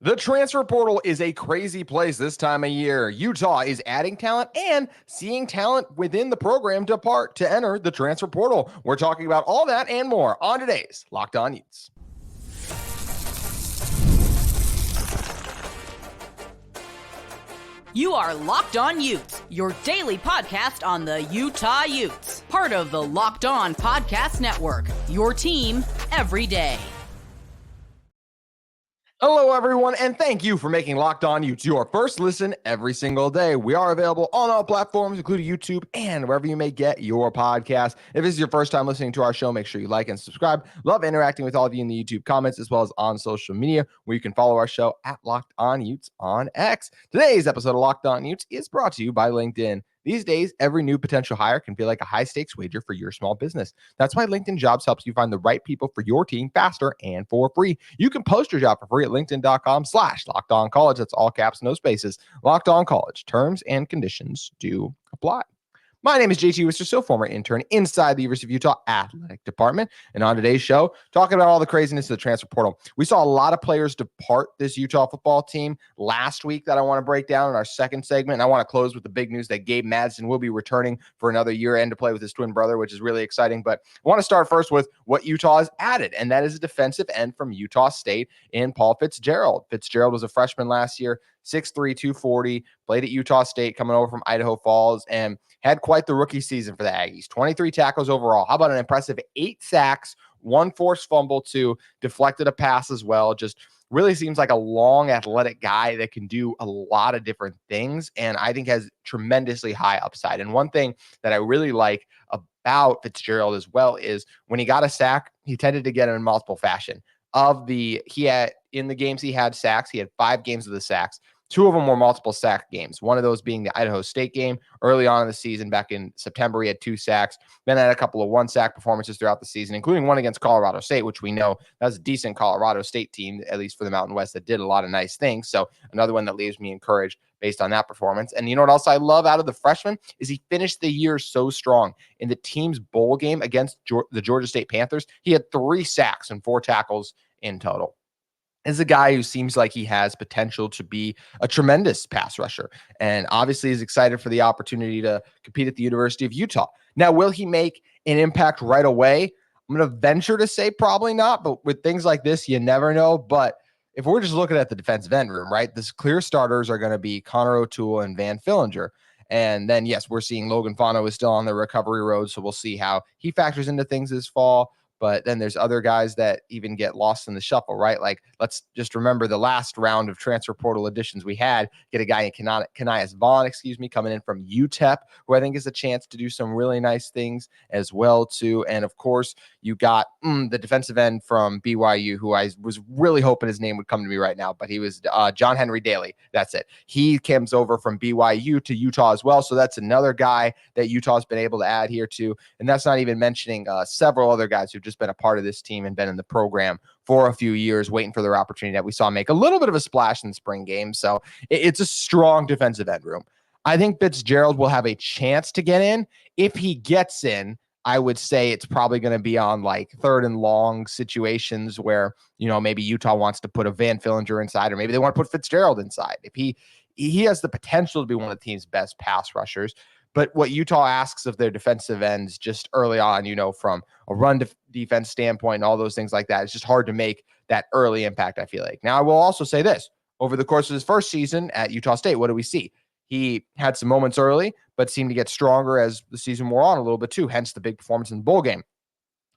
The transfer portal is a crazy place this time of year. Utah is adding talent and seeing talent within the program depart to enter the transfer portal. We're talking about all that and more on today's Locked On Utes. You are Locked On Utes, your daily podcast on the Utah Utes. Part of the Locked On Podcast Network, your team every day. Hello, everyone, and thank you for making Locked On Utes your first listen every single day. We are available on all platforms, including YouTube and wherever you may get your podcast. If this is your first time listening to our show, make sure you like and subscribe. Love interacting with all of you in the YouTube comments, as well as on social media, where you can follow our show at Locked On Utes on X. Today's episode of Locked On Utes is brought to you by LinkedIn. These days, every new potential hire can feel like a high-stakes wager for your small business. That's why LinkedIn Jobs helps you find the right people for your team faster and for free. You can post your job for free at linkedin.com/LockedOnCollege. That's all caps, no spaces. Locked On College. Terms and conditions do apply. My name is JT Wistrcill, former intern inside the University of Utah Athletic Department. And on today's show, talking about all the craziness of the transfer portal. We saw a lot of players depart this Utah football team last week that I want to break down in our second segment. And I want to close with the big news that Gabe Madsen will be returning for another year end to play with his twin brother, which is really exciting. But I want to start first with what Utah has added, and that is a defensive end from Utah State in Paul Fitzgerald. Fitzgerald was a freshman last year, 6'3", 240, played at Utah State, coming over from Idaho Falls, and had quite the rookie season for the Aggies. 23 tackles overall. How about an impressive 8 sacks, 1 forced fumble, 2 deflected a pass as well. Just really seems like a long, athletic guy that can do a lot of different things, and I think has tremendously high upside. And one thing that I really like about Fitzgerald as well is when he got a sack, he tended to get it in multiple fashion. In the games he had sacks, he had 5 games of the sacks. 2 of them were multiple sack games. One of those being the Idaho State game early on in the season. Back in September, he had 2 sacks. Then had a couple of 1-sack performances throughout the season, including one against Colorado State, which we know that's a decent Colorado State team, at least for the Mountain West, that did a lot of nice things. So another one that leaves me encouraged based on that performance. And you know what else I love out of the freshman is he finished the year so strong. In the team's bowl game against the Georgia State Panthers, he had 3 sacks and 4 tackles in total. Is a guy who seems like he has potential to be a tremendous pass rusher, and obviously is excited for the opportunity to compete at the University of Utah. Now, will he make an impact right away? I'm going to venture to say probably not, but with things like this, you never know. But if we're just looking at the defensive end room, right, the clear starters are going to be Connor O'Toole and Van Fillinger. And then, yes, we're seeing Logan Fano is still on the recovery road, so we'll see how he factors into things this fall. But then there's other guys that even get lost in the shuffle, right? Like, let's just remember the last round of transfer portal additions we had. Get a guy in Kanias Vaughn, coming in from UTEP, who I think is a chance to do some really nice things as well, too. And, of course, you got the defensive end from BYU, who I was really hoping his name would come to me right now, but he was John Henry Daly. That's it. He comes over from BYU to Utah as well, so that's another guy that Utah's been able to add here, too. And that's not even mentioning several other guys who've just been a part of this team and been in the program for a few years, waiting for their opportunity that we saw make a little bit of a splash in the spring game. So it's a strong defensive end room. I think Fitzgerald will have a chance to get in. If he gets in, I would say it's probably going to be on like 3rd and long situations where, maybe Utah wants to put a Van Fillinger inside, or maybe they want to put Fitzgerald inside. If he has the potential to be one of the team's best pass rushers. But what Utah asks of their defensive ends just early on, from a run defense standpoint and all those things like that, it's just hard to make that early impact, I feel like. Now, I will also say this. Over the course of his first season at Utah State, what do we see? He had some moments early, but seemed to get stronger as the season wore on a little bit too, hence the big performance in the bowl game.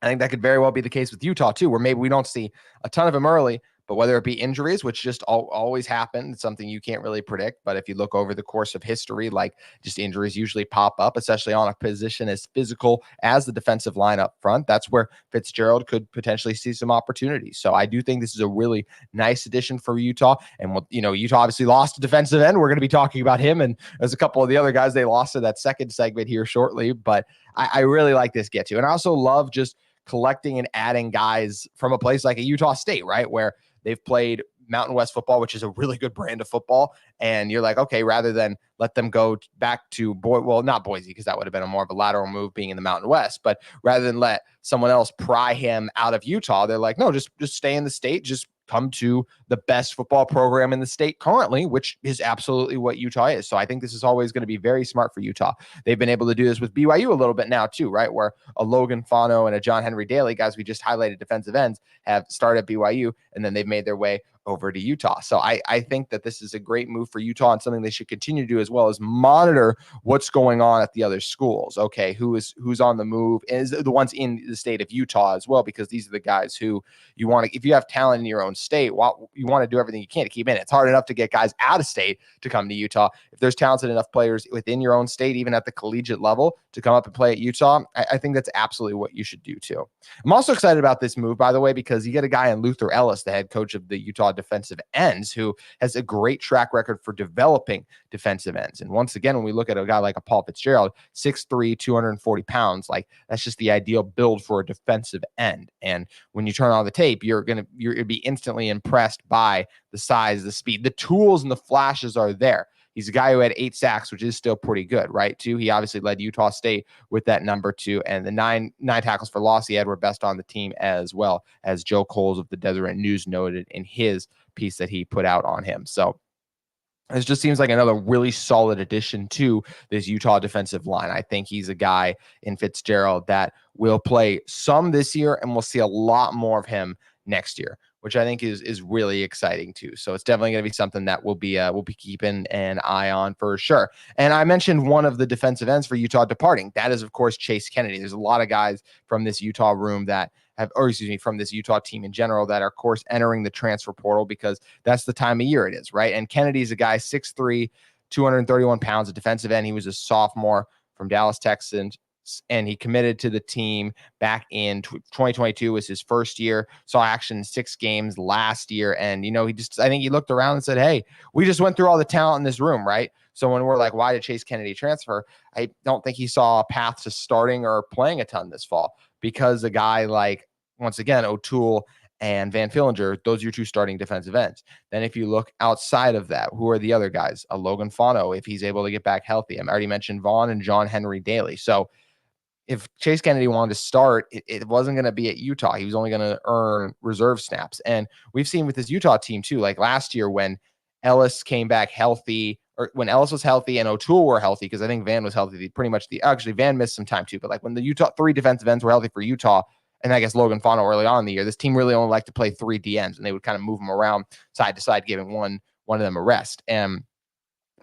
I think that could very well be the case with Utah too, where maybe we don't see a ton of him early, but whether it be injuries, which just always happen, it's something you can't really predict. But if you look over the course of history, like just injuries usually pop up, especially on a position as physical as the defensive line up front. That's where Fitzgerald could potentially see some opportunities. So I do think this is a really nice addition for Utah. And, Utah obviously lost a defensive end. We're going to be talking about him. And there's a couple of the other guys they lost to that second segment here shortly. But I really like this get to. And I also love just collecting and adding guys from a place like a Utah State, right, where they've played Mountain West football, which is a really good brand of football. And you're like, okay, rather than let them go back to not Boise, because that would have been more of a lateral move being in the Mountain West, but rather than let someone else pry him out of Utah, they're like, no, just stay in the state, just come to the best football program in the state currently, which is absolutely what Utah is. So I think this is always going to be very smart for Utah. They've been able to do this with BYU a little bit now too, right? Where a Logan Fano and a John Henry Daly, guys we just highlighted defensive ends, have started at BYU, and then they've made their way over to Utah. So I think that this is a great move for Utah and something they should continue to do, as well as monitor what's going on at the other schools. Okay, who's on the move, is the ones in the state of Utah as well, because these are the guys who you want to, if you have talent in your own state, you want to do everything you can to keep in. It's hard enough to get guys out of state to come to Utah. If there's talented enough players within your own state, even at the collegiate level, to come up and play at Utah, I think that's absolutely what you should do too. I'm also excited about this move, by the way, because you get a guy in Luther Ellis, the head coach of the Utah defensive ends, who has a great track record for developing defensive ends. And once again, when we look at a guy like a Paul Fitzgerald, 6'3", 240 pounds, like that's just the ideal build for a defensive end. And when you turn on the tape, you're be instantly impressed by the size, the speed, the tools, and the flashes are there. He's a guy who had 8 sacks, which is still pretty good, right? Too. He obviously led Utah State with that number 2, and the nine tackles for loss he had were best on the team, as well as Joe Coles of the Deseret News noted in his piece that he put out on him. So it just seems like another really solid addition to this Utah defensive line. I think he's a guy in Fitzgerald that will play some this year, and we'll see a lot more of him next year, which I think is really exciting too. So it's definitely going to be something that we'll be keeping an eye on for sure. And I mentioned one of the defensive ends for Utah departing. That is, of course, Chase Kennedy. There's a lot of guys from this Utah room that from this Utah team in general that are, of course, entering the transfer portal, because that's the time of year it is, right? And Kennedy's a guy, 6'3", 231 pounds, a defensive end. He was a sophomore from Dallas, Texas, and he committed to the team back in 2022 was his first year, saw action in 6 games last year. And, I think he looked around and said, hey, we just went through all the talent in this room, right? So when we're like, why did Chase Kennedy transfer? I don't think he saw a path to starting or playing a ton this fall, because a guy like, once again, O'Toole and Van Fillinger, those are your 2 starting defensive ends. Then if you look outside of that, who are the other guys? A Logan Fano, if he's able to get back healthy. I already mentioned Vaughn and John Henry Daly. So if Chase Kennedy wanted to start, it wasn't going to be at Utah. He was only going to earn reserve snaps. And we've seen with this Utah team too, like last year when Ellis came back healthy, or when Ellis was healthy and O'Toole were healthy, because I think Van was healthy actually Van missed some time too, but like when the Utah 3 defensive ends were healthy for Utah, and I guess Logan Fano early on in the year, this team really only liked to play 3 DNs, and they would kind of move them around side to side, giving one of them a rest. And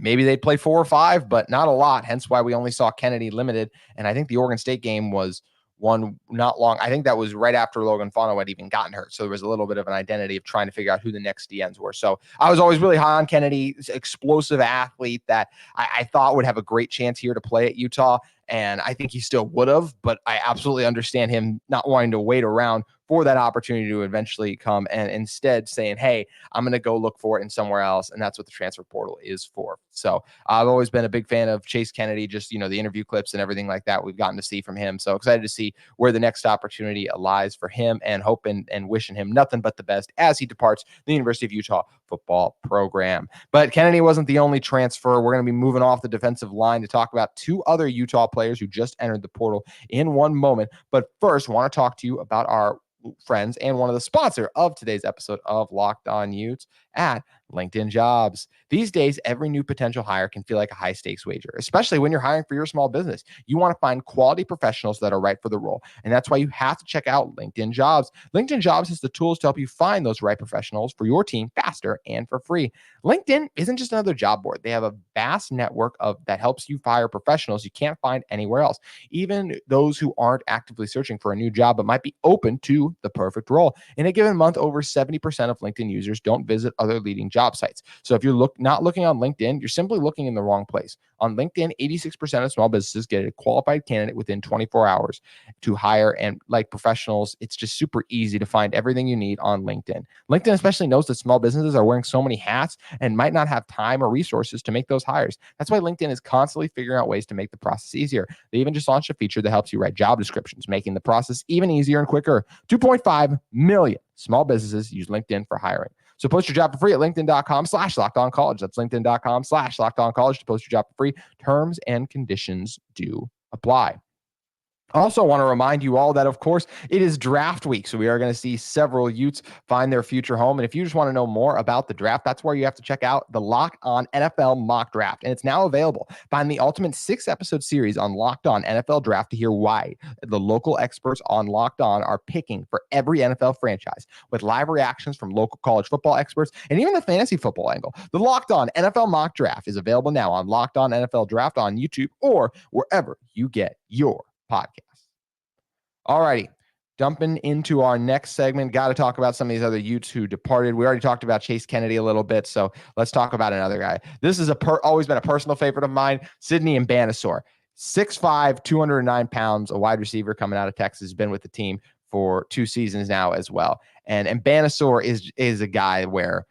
maybe they'd play 4 or 5, but not a lot. Hence why we only saw Kennedy limited. And I think the Oregon State game was one not long. I think that was right after Logan Fano had even gotten hurt. So there was a little bit of an identity of trying to figure out who the next DNs were. So I was always really high on Kennedy, explosive athlete that I thought would have a great chance here to play at Utah. And I think he still would have, but I absolutely understand him not wanting to wait around for that opportunity to eventually come, and instead saying, hey, I'm going to go look for it in somewhere else. And that's what the transfer portal is for. So I've always been a big fan of Chase Kennedy, just, the interview clips and everything like that we've gotten to see from him. So excited to see where the next opportunity lies for him, and hoping and wishing him nothing but the best as he departs the University of Utah football program. But Kennedy wasn't the only transfer. We're going to be moving off the defensive line to talk about 2 other Utah players who just entered the portal in one moment. But first, I want to talk to you about our friends and one of the sponsor of today's episode of Locked On Utes at LinkedIn Jobs. These days, every new potential hire can feel like a high stakes wager, especially when you're hiring for your small business. You want to find quality professionals that are right for the role. And that's why you have to check out LinkedIn Jobs. LinkedIn Jobs has the tools to help you find those right professionals for your team faster and for free. LinkedIn isn't just another job board. They have a vast network that helps you hire professionals you can't find anywhere else, even those who aren't actively searching for a new job but might be open to the perfect role. In a given month, over 70% of LinkedIn users don't visit other leading job sites. So if you're not looking on LinkedIn, you're simply looking in the wrong place. On LinkedIn, 86% of small businesses get a qualified candidate within 24 hours to hire. And like professionals, it's just super easy to find everything you need on LinkedIn. LinkedIn especially knows that small businesses are wearing so many hats and might not have time or resources to make those hires. That's why LinkedIn is constantly figuring out ways to make the process easier. They even just launched a feature that helps you write job descriptions, making the process even easier and quicker. 2.5 million small businesses use LinkedIn for hiring. So post your job for free at linkedin.com/lockedoncollege. That's linkedin.com/lockedoncollege to post your job for free. Terms and conditions do apply. Also want to remind you all that, of course, it is draft week. So we are going to see several Utes find their future home. And if you just want to know more about the draft, that's where you have to check out the Locked On NFL Mock Draft. And it's now available. Find the ultimate 6-episode series on Locked On NFL Draft to hear why the local experts on Locked On are picking for every NFL franchise, with live reactions from local college football experts and even the fantasy football angle. The Locked On NFL Mock Draft is available now on Locked On NFL Draft on YouTube or wherever you get your podcast. All righty. Jumping into our next segment, got to talk about some of these other Utes who departed. We already talked about Chase Kennedy a little bit, so let's talk about another guy. This is always been a personal favorite of mine, Sydney Mbanasor. 6'5", 209 pounds, a wide receiver coming out of Texas, has been with the team for 2 seasons now as well. And Mbanasor is a guy where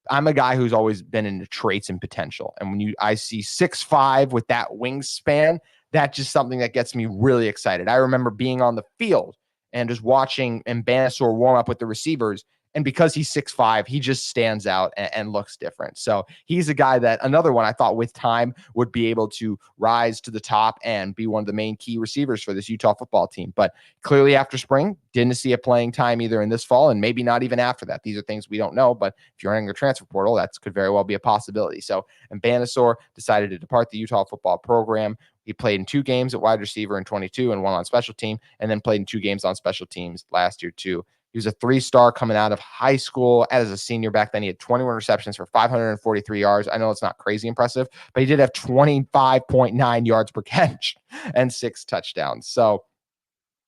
I'm a guy who's always been into traits and potential. And when I see 6'5" with that wingspan, that's just something that gets me really excited. I remember being on the field and just watching Mbanasor warm up with the receivers. And because he's 6'5", he just stands out and looks different. So he's a guy that, another one I thought with time would be able to rise to the top and be one of the main key receivers for this Utah football team. But clearly after spring, didn't see a playing time either in this fall and maybe not even after that. These are things we don't know, but if you're entering the transfer portal, that could very well be a possibility. So Mbanasor decided to depart the Utah football program. He played in 2 games at wide receiver in 22 and 1 on special team, and then played in 2 games on special teams last year too. He was a 3-star coming out of high school as a senior. Back then, he had 21 receptions for 543 yards. I know it's not crazy impressive, but he did have 25.9 yards per catch and 6 touchdowns. So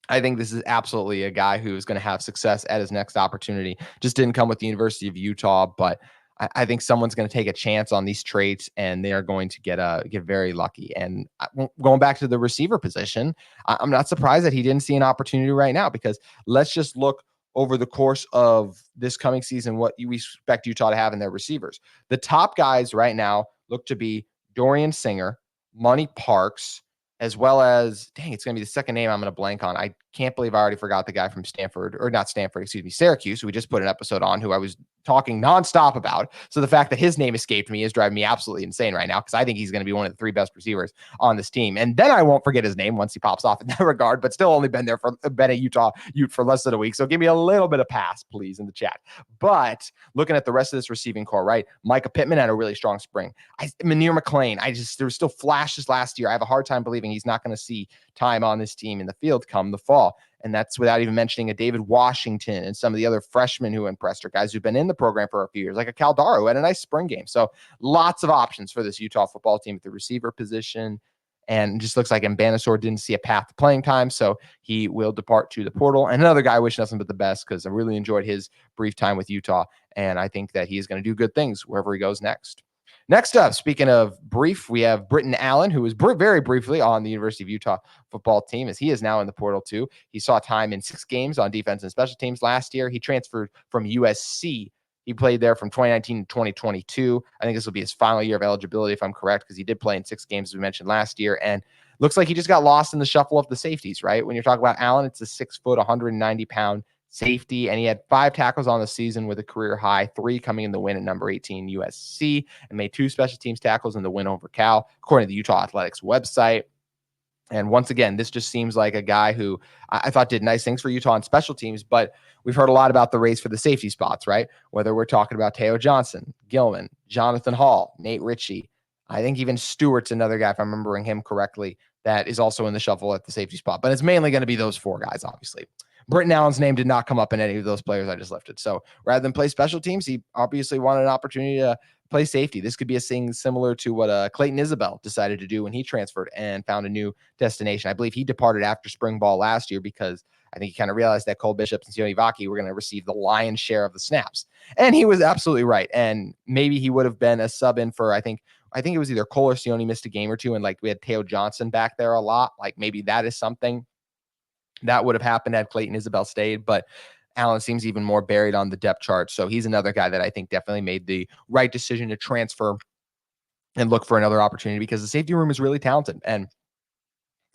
I think this is absolutely a guy who is going to have success at his next opportunity. Just didn't come with the University of Utah, but I think someone's going to take a chance on these traits, and they are going to get very lucky. And going back to the receiver position, I'm not surprised that he didn't see an opportunity right now, because let's just look over the course of this coming season what we expect Utah to have in their receivers. The top guys right now look to be Dorian Singer, Money Parks, as well as, it's going to be the second name I'm going to blank on. I can't believe I already forgot the guy from Syracuse, who we just put an episode on, who I was talking nonstop about. So the fact that his name escaped me is driving me absolutely insane right now, because I think he's going to be one of the 3 best receivers on this team. And then I won't forget his name once he pops off in that regard, but still only been a Utah Ute for less than a week. So give me a little bit of pass, please, in the chat. But looking at the rest of this receiving core, right? Micah Pittman had a really strong spring. Munir McClain, there were still flashes last year. I have a hard time believing he's not going to see time on this team in the field come the fall. And that's without even mentioning a David Washington and some of the other freshmen who impressed, or guys who've been in the program for a few years, like a Caldaro, who had a nice spring game. So lots of options for this Utah football team at the receiver position. And it just looks like Mbanasor didn't see a path to playing time, so he will depart to the portal. And another guy I wish nothing but the best, because I really enjoyed his brief time with Utah, and I think that he's going to do good things wherever he goes next. Next up, speaking of brief, we have Britton Allen, who was very briefly on the University of Utah football team, as he is now in the portal too. He saw time in 6 games on defense and special teams last year. He transferred from USC. He played there from 2019 to 2022. I think this will be his final year of eligibility, if I'm correct, because he did play in 6 games, as we mentioned last year. And looks like he just got lost in the shuffle of the safeties, right? When you're talking about Allen, it's a 6', 190-pound safety, and he had 5 tackles on the season with a career high, 3 coming in the win at number 18 USC, and made 2 special teams tackles in the win over Cal, according to the Utah Athletics website. And once again, this just seems like a guy who I thought did nice things for Utah on special teams, but we've heard a lot about the race for the safety spots, right? Whether we're talking about Teo Johnson, Gilman, Jonathan Hall, Nate Ritchie. I think even Stewart's another guy, if I'm remembering him correctly, that is also in the shuffle at the safety spot. But it's mainly going to be those 4 guys, obviously. Britton Allen's name did not come up in any of those players I just lifted. So rather than play special teams, he obviously wanted an opportunity to play safety. This could be a thing similar to what Clayton Isabel decided to do when he transferred and found a new destination. I believe he departed after spring ball last year because I think he kind of realized that Cole Bishop and Sione Vaki were going to receive the lion's share of the snaps. And he was absolutely right. And maybe he would have been a sub in for, I think it was either Cole or Sione missed a game or 2. And like we had Teo Johnson back there a lot. Like maybe that is something that would have happened had Clayton Isabel stayed, but Allen seems even more buried on the depth chart. So he's another guy that I think definitely made the right decision to transfer and look for another opportunity, because the safety room is really talented. And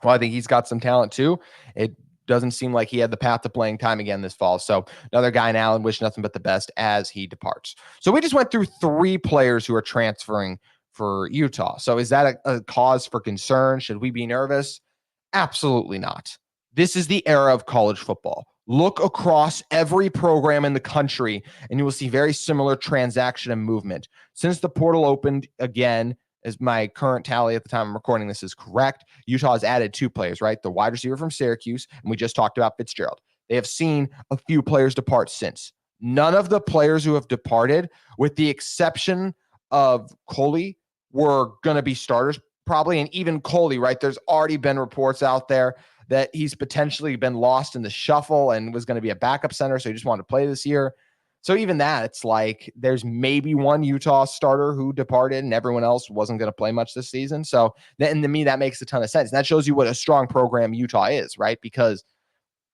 while I think he's got some talent too, it doesn't seem like he had the path to playing time again this fall. So another guy in Allen, wish nothing but the best as he departs. So we just went through 3 players who are transferring for Utah. So is that a cause for concern? Should we be nervous? Absolutely not. This is the era of college football. Look across every program in the country, and you will see very similar transaction and movement. Since the portal opened again, as my current tally at the time I'm recording this is correct, Utah has added 2 players, right? The wide receiver from Syracuse, and we just talked about Fitzgerald. They have seen a few players depart since. None of the players who have departed, with the exception of Coley, were going to be starters probably, and even Coley, right? There's already been reports out there that he's potentially been lost in the shuffle and was going to be a backup center, so he just wanted to play this year. So even that, it's like there's maybe one Utah starter who departed and everyone else wasn't going to play much this season. So then to me, that makes a ton of sense. And that shows you what a strong program Utah is, right? Because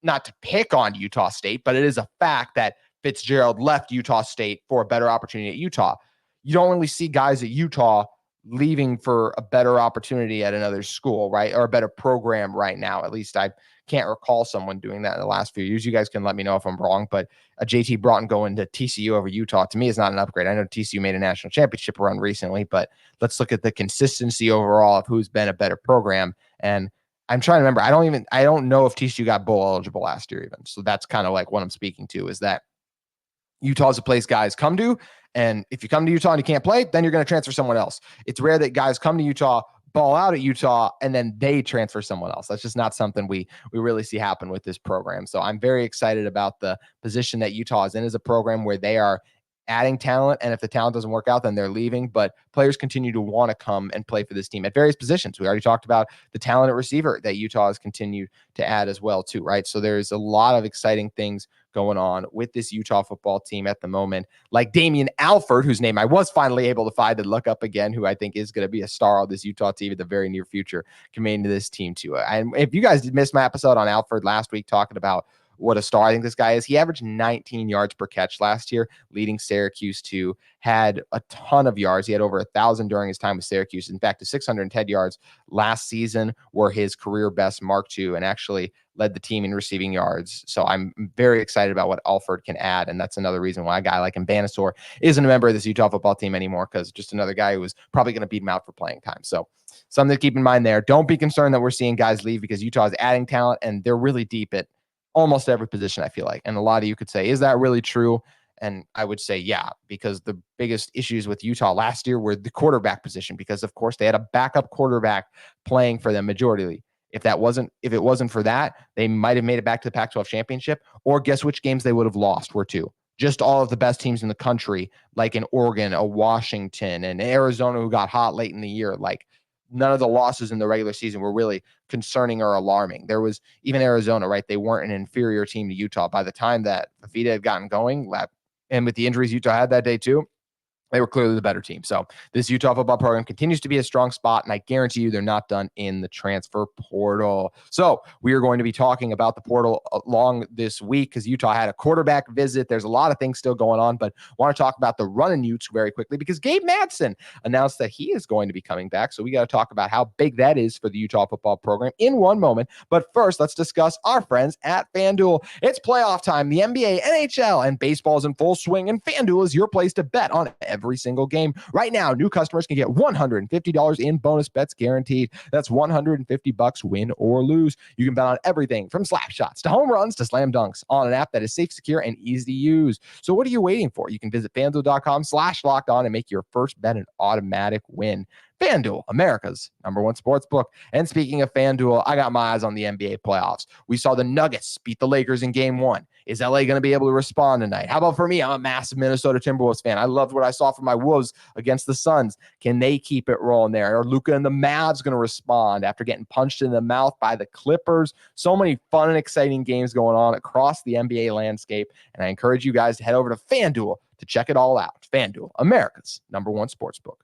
not to pick on Utah State, but it is a fact that Fitzgerald left Utah State for a better opportunity at Utah. You don't really see guys at Utah leaving for a better opportunity at another school, right? Or a better program right now. At least I can't recall someone doing that in the last few years. You guys can let me know if I'm wrong, but a JT Broughton going to TCU over Utah to me is not an upgrade. I know TCU made a national championship run recently, but let's look at the consistency overall of who's been a better program. And I'm trying to remember. I don't know if TCU got bowl eligible last year even. So that's kind of like what I'm speaking to, is that Utah's a place guys come to. And if you come to Utah and you can't play, then you're going to transfer someone else. It's rare that guys come to Utah, ball out at Utah, and then they transfer someone else. That's just not something we really see happen with this program. So I'm very excited about the position that Utah is in as a program where they are adding talent. And if the talent doesn't work out, then they're leaving. But players continue to want to come and play for this team at various positions. We already talked about the talent at receiver that Utah has continued to add as well, too, right? So there's a lot of exciting things going on with this Utah football team at the moment, like Damian Alford, whose name I was finally able to find and look up again, who I think is going to be a star of this Utah team in the very near future, coming into this team too. And if you guys missed my episode on Alford last week talking about what a star I think this guy is, he averaged 19 yards per catch last year, leading Syracuse to had a ton of yards. He had over 1,000 during his time with Syracuse. In fact, the 610 yards last season were his career best mark too, and actually led the team in receiving yards. So I'm very excited about what Alford can add. And that's another reason why a guy like Bannister isn't a member of this Utah football team anymore, because just another guy who was probably going to beat him out for playing time. So something to keep in mind there. Don't be concerned that we're seeing guys leave, because Utah is adding talent and they're really deep at almost every position, I feel like. And a lot of you could say, is that really true? And I would say, yeah, because the biggest issues with Utah last year were the quarterback position, because of course they had a backup quarterback playing for them majorly. If it wasn't for that, they might have made it back to the Pac-12 championship, or guess which games they would have lost were 2. Just all of the best teams in the country, like in Oregon, a Washington, and Arizona, who got hot late in the year. Like, none of the losses in the regular season were really concerning or alarming. There was even Arizona, right? They weren't an inferior team to Utah by the time that Fafita had gotten going. And with the injuries Utah had that day too, they were clearly the better team. So this Utah football program continues to be a strong spot, and I guarantee you they're not done in the transfer portal. So we are going to be talking about the portal along this week, because Utah had a quarterback visit. There's a lot of things still going on, but I want to talk about the running Utes very quickly, because Gabe Madsen announced that he is going to be coming back. So we got to talk about how big that is for the Utah football program in one moment. But first, let's discuss our friends at FanDuel. It's playoff time. The NBA, NHL, and baseball is in full swing, and FanDuel is your place to bet on every single game. Right now, new customers can get $150 in bonus bets guaranteed. That's $150 win or lose. You can bet on everything from slap shots to home runs to slam dunks on an app that is safe, secure, and easy to use. So what are you waiting for? You can visit FanDuel.com/lockedon and make your first bet an automatic win. FanDuel, America's #1 sportsbook. And speaking of FanDuel, I got my eyes on the NBA playoffs. We saw the Nuggets beat the Lakers in game 1. Is LA going to be able to respond tonight? How about for me? I'm a massive Minnesota Timberwolves fan. I loved what I saw from my Wolves against the Suns. Can they keep it rolling there? Are Luka and the Mavs going to respond after getting punched in the mouth by the Clippers? So many fun and exciting games going on across the NBA landscape. And I encourage you guys to head over to FanDuel to check it all out. FanDuel, America's #1 sportsbook.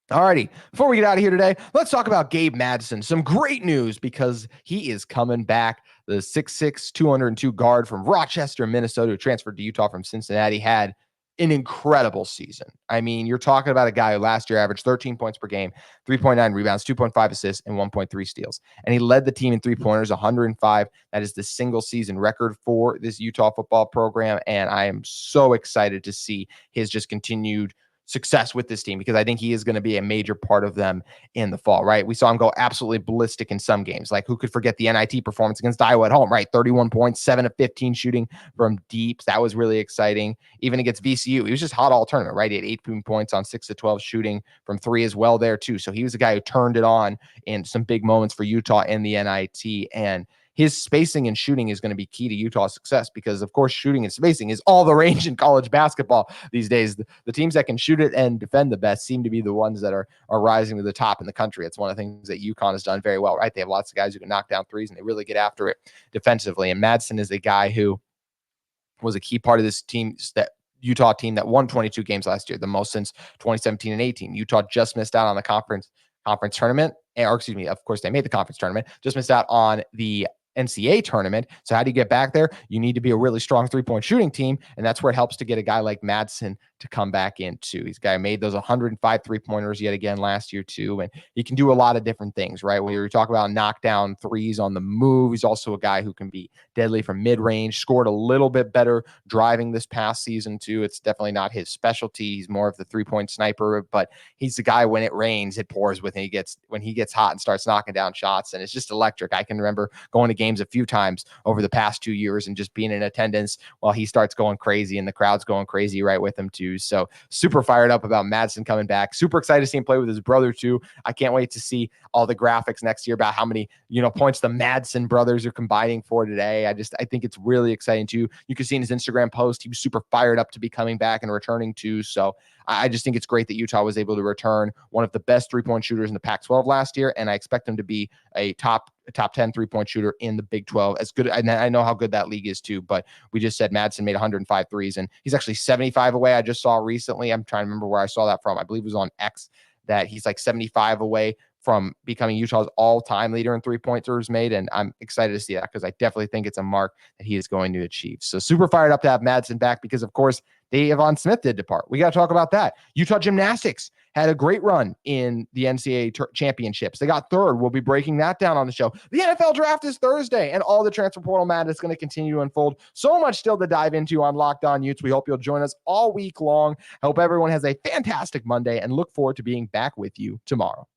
Alrighty, before we get out of here today, let's talk about Gabe Madsen. Some great news, because he is coming back. The 6'6", 202 guard from Rochester, Minnesota, who transferred to Utah from Cincinnati, had an incredible season. I mean, you're talking about a guy who last year averaged 13 points per game, 3.9 rebounds, 2.5 assists, and 1.3 steals. And he led the team in three-pointers, 105. That is the single season record for this Utah football program. And I am so excited to see his just continued success with this team, because I think he is going to be a major part of them in the fall, right? We saw him go absolutely ballistic in some games. Like, who could forget the NIT performance against Iowa at home, right? 31 points, 7 of 15 shooting from deep. That was really exciting. Even against VCU, he was just hot all tournament, right? He had 18 points on 6 of 12 shooting from 3 as well there too. So he was a guy who turned it on in some big moments for Utah in the NIT. And his spacing and shooting is going to be key to Utah's success, because, of course, shooting and spacing is all the rage in college basketball these days. The teams that can shoot it and defend the best seem to be the ones that are rising to the top in the country. It's one of the things that UConn has done very well, right? They have lots of guys who can knock down threes, and they really get after it defensively. And Madsen is a guy who was a key part of this team, that Utah team that won 22 games last year, the most since 2017 and 18. Utah just missed out on the conference tournament, or excuse me, of course they made the conference tournament, just missed out on the NCAA tournament. So how do you get back there? You need to be a really strong three-point shooting team, and that's where it helps to get a guy like Madsen to come back into. He's a guy who made those 105 three-pointers yet again last year too, and he can do a lot of different things, right? When you talk about knockdown threes on the move, he's also a guy who can be deadly from mid-range, scored a little bit better driving this past season too. It's definitely not his specialty. He's more of the three-point sniper, but he's the guy, when it rains, it pours with him. When he gets hot and starts knocking down shots, and it's just electric. I can remember going to games a few times over the past 2 years and just being in attendance while he starts going crazy and the crowd's going crazy right with him too. So super fired up about Madsen coming back. Super excited to see him play with his brother too. I can't wait to see all the graphics next year about how many, points the Madsen brothers are combining for today. I think it's really exciting too. You can see in his Instagram post, he was super fired up to be coming back and returning too. So I just think it's great that Utah was able to return one of the best three-point shooters in the Pac-12 last year, and I expect him to be a top 10 three-point shooter in the Big 12. As good, and I know how good that league is too, but we just said Madsen made 105 threes, and he's actually 75 away. I just saw recently, I'm trying to remember where I saw that from. I believe it was on X, that he's like 75 away from becoming Utah's all-time leader in three-pointers made, and I'm excited to see that, because I definitely think it's a mark that he is going to achieve. So super fired up to have Madsen back, because, of course, Davon Smith did depart. We got to talk about that. Utah Gymnastics had a great run in the NCAA championships. They got third. We'll be breaking that down on the show. The NFL draft is Thursday, and all the transfer portal madness is going to continue to unfold. So much still to dive into on Locked On Utes. We hope you'll join us all week long. I hope everyone has a fantastic Monday, and look forward to being back with you tomorrow.